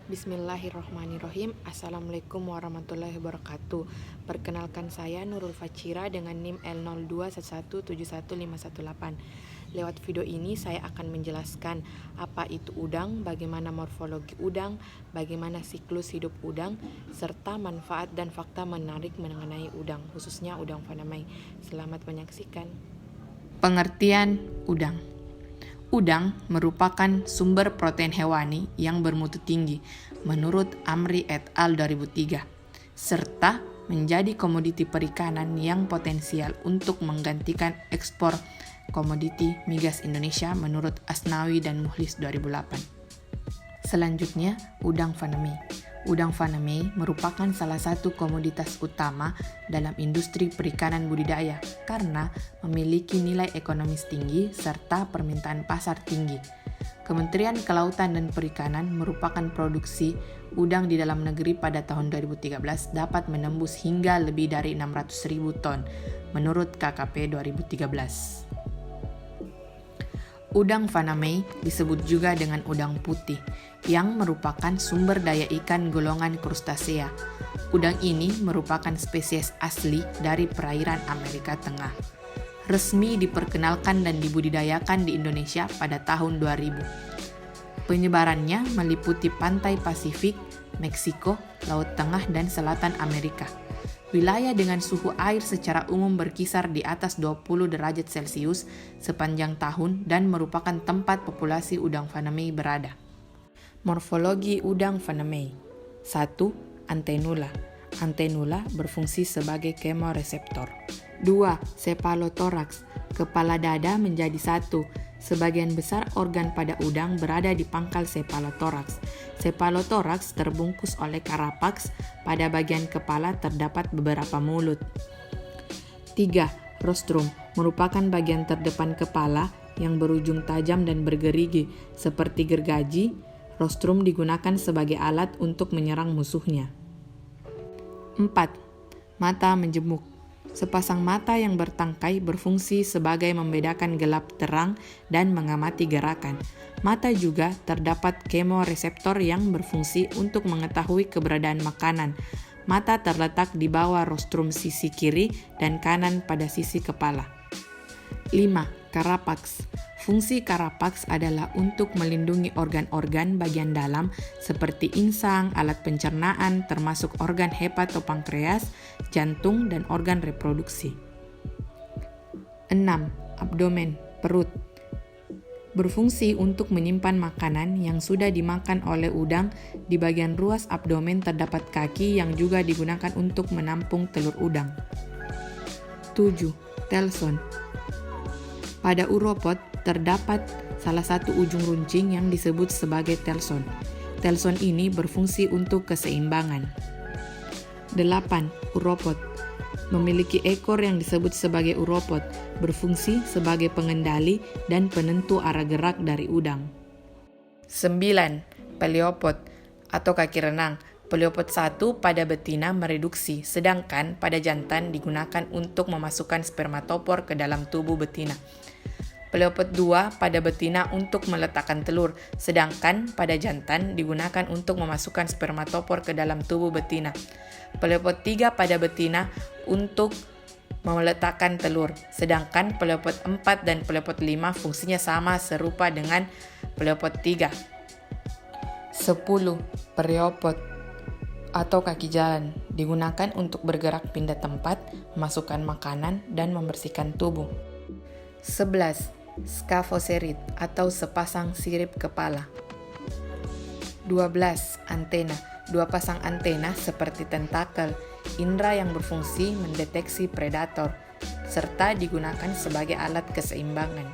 Bismillahirrohmanirrohim. Assalamualaikum warahmatullahi wabarakatuh. Perkenalkan saya Nurul Fachira dengan NIM L0211711518. Lewat video ini saya akan menjelaskan apa itu udang, bagaimana morfologi udang, bagaimana siklus hidup udang, serta manfaat dan fakta menarik mengenai udang, khususnya udang fanamei. Selamat menyaksikan. Pengertian udang. Udang merupakan sumber protein hewani yang bermutu tinggi menurut Amri et al. 2003, serta menjadi komoditi perikanan yang potensial untuk menggantikan ekspor komoditi migas Indonesia menurut Asnawi dan Muhlis 2008. Selanjutnya, udang fanamei. Udang fanamei merupakan salah satu komoditas utama dalam industri perikanan budidaya karena memiliki nilai ekonomis tinggi serta permintaan pasar tinggi. Kementerian Kelautan dan Perikanan merupakan produksi udang di dalam negeri pada tahun 2013 dapat menembus hingga lebih dari 600.000 ton menurut KKP 2013. Udang fanamei disebut juga dengan udang putih, yang merupakan sumber daya ikan golongan krustasea. Udang ini merupakan spesies asli dari perairan Amerika Tengah. Resmi diperkenalkan dan dibudidayakan di Indonesia pada tahun 2000. Penyebarannya meliputi pantai Pasifik, Meksiko, Laut Tengah, dan Selatan Amerika. Wilayah dengan suhu air secara umum berkisar di atas 20 derajat Celcius sepanjang tahun dan merupakan tempat populasi udang fanamei berada. Morfologi udang fanamei. 1. Antenula. Antenula berfungsi sebagai kemoreseptor. 2. Cephalothorax. Kepala dada menjadi satu. Sebagian besar organ pada udang berada di pangkal cephalothorax. Cephalothorax terbungkus oleh carapax. Pada bagian kepala terdapat beberapa mulut. 3. Rostrum merupakan bagian terdepan kepala yang berujung tajam dan bergerigi seperti gergaji. Rostrum digunakan sebagai alat untuk menyerang musuhnya. 4. Mata menjemuk. Sepasang mata yang bertangkai berfungsi sebagai membedakan gelap terang dan mengamati gerakan. Mata juga terdapat kemoreseptor yang berfungsi untuk mengetahui keberadaan makanan. Mata terletak di bawah rostrum sisi kiri dan kanan pada sisi kepala. 5. Carapax. Fungsi carapax adalah untuk melindungi organ-organ bagian dalam seperti insang, alat pencernaan, termasuk organ hepatopankreas, jantung, dan organ reproduksi. 6. Abdomen, perut. Berfungsi untuk menyimpan makanan yang sudah dimakan oleh udang. Di bagian ruas abdomen terdapat kaki yang juga digunakan untuk menampung telur udang. 7. Telson. Pada uropod terdapat salah satu ujung runcing yang disebut sebagai telson. Telson ini berfungsi untuk keseimbangan. 8. Uropod. Memiliki ekor yang disebut sebagai uropod, berfungsi sebagai pengendali dan penentu arah gerak dari udang. 9. Peleopod atau kaki renang. Peleopod 1 pada betina mereduksi, sedangkan pada jantan digunakan untuk memasukkan spermatopor ke dalam tubuh betina. Peleopod 2 pada betina untuk meletakkan telur, sedangkan pada jantan digunakan untuk memasukkan spermatopor ke dalam tubuh betina. Peleopod 3 pada betina untuk meletakkan telur, sedangkan peleopod 4 dan peleopod 5 fungsinya sama serupa dengan peleopod 3. 10. Pereopod atau kaki jalan digunakan untuk bergerak pindah tempat, memasukkan makanan, dan membersihkan tubuh. 11. Scaphocerid atau sepasang sirip kepala. 12. Antena. Dua pasang antena seperti tentakel, indera yang berfungsi mendeteksi predator, serta digunakan sebagai alat keseimbangan.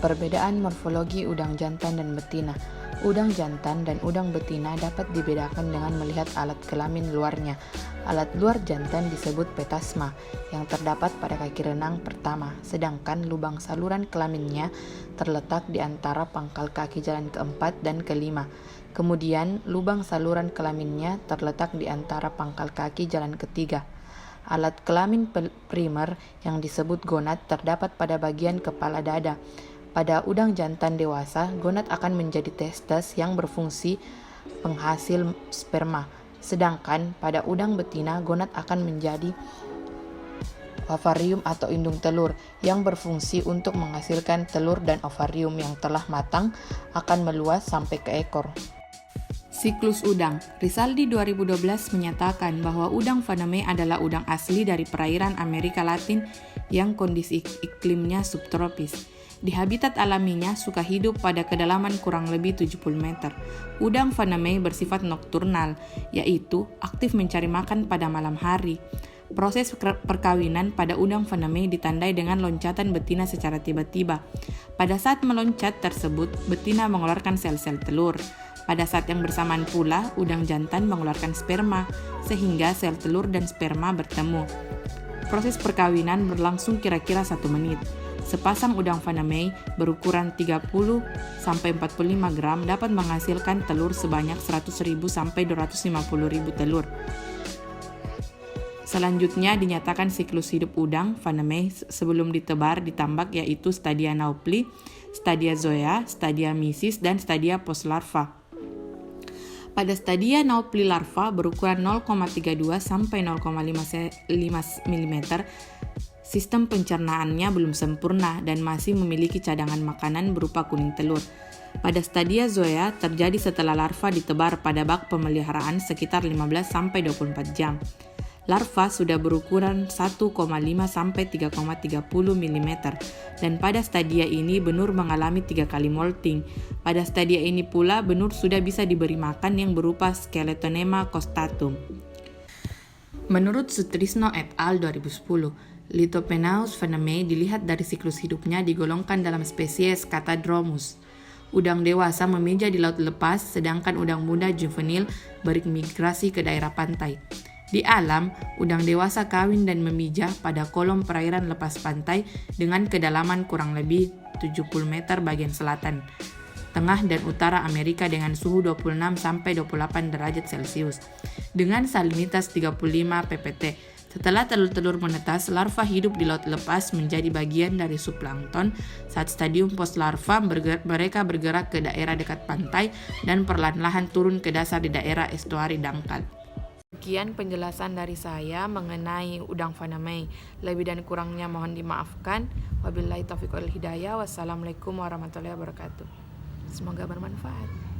Perbedaan morfologi udang jantan dan betina. Udang jantan dan udang betina dapat dibedakan dengan melihat alat kelamin luarnya. Alat luar jantan disebut petasma yang terdapat pada kaki renang pertama, sedangkan lubang saluran kelaminnya terletak di antara pangkal kaki jalan keempat dan kelima. Kemudian lubang saluran kelaminnya terletak di antara pangkal kaki jalan ketiga. Alat kelamin primer yang disebut gonad terdapat pada bagian kepala dada. Pada udang jantan dewasa, gonad akan menjadi testes yang berfungsi penghasil sperma. Sedangkan pada udang betina, gonad akan menjadi ovarium atau indung telur yang berfungsi untuk menghasilkan telur, dan ovarium yang telah matang akan meluas sampai ke ekor. Siklus udang. Rizaldi 2012 menyatakan bahwa udang faname adalah udang asli dari perairan Amerika Latin yang kondisi iklimnya subtropis. Di habitat alaminya suka hidup pada kedalaman kurang lebih 70 meter. Udang faname bersifat nokturnal, yaitu aktif mencari makan pada malam hari. Proses perkawinan pada udang faname ditandai dengan loncatan betina secara tiba-tiba. Pada saat meloncat tersebut, betina mengeluarkan sel-sel telur. Pada saat yang bersamaan pula, udang jantan mengeluarkan sperma, sehingga sel telur dan sperma bertemu. Proses perkawinan berlangsung kira-kira 1 menit. Sepasang udang faname berukuran 30-45 gram dapat menghasilkan telur sebanyak 100.000 sampai 250.000 telur. Selanjutnya dinyatakan siklus hidup udang faname sebelum ditebar ditambak, yaitu stadia naupli, stadia zoea, stadia mysis, dan stadia postlarva. Pada stadia naupli larva berukuran 0,32 sampai 0,5 mm, sistem pencernaannya belum sempurna dan masih memiliki cadangan makanan berupa kuning telur. Pada stadia zoea terjadi setelah larva ditebar pada bak pemeliharaan sekitar 15-24 jam. Larva sudah berukuran 1,5 sampai 3,30 mm, dan pada stadia ini benur mengalami 3 kali molting. Pada stadia ini pula benur sudah bisa diberi makan yang berupa Skeletonema costatum. Menurut Sutrisno et al. 2010, Lithopenaus faname dilihat dari siklus hidupnya digolongkan dalam spesies Catadromus. Udang dewasa memijah di laut lepas, sedangkan udang muda juvenil bermigrasi ke daerah pantai. Di alam, udang dewasa kawin dan memijah pada kolom perairan lepas pantai dengan kedalaman kurang lebih 70 meter bagian selatan, tengah dan utara Amerika dengan suhu 26-28 derajat Celcius, dengan salinitas 35 ppt. Setelah telur-telur menetas, larva hidup di laut lepas menjadi bagian dari zooplankton. Saat stadium postlarva, mereka bergerak ke daerah dekat pantai dan perlahan-lahan turun ke dasar di daerah estuari dangkal. Sekian penjelasan dari saya mengenai udang faname. Lebih dan kurangnya mohon dimaafkan. Wabillahi taufiq wal hidayah. Wassalamualaikum warahmatullahi wabarakatuh. Semoga bermanfaat.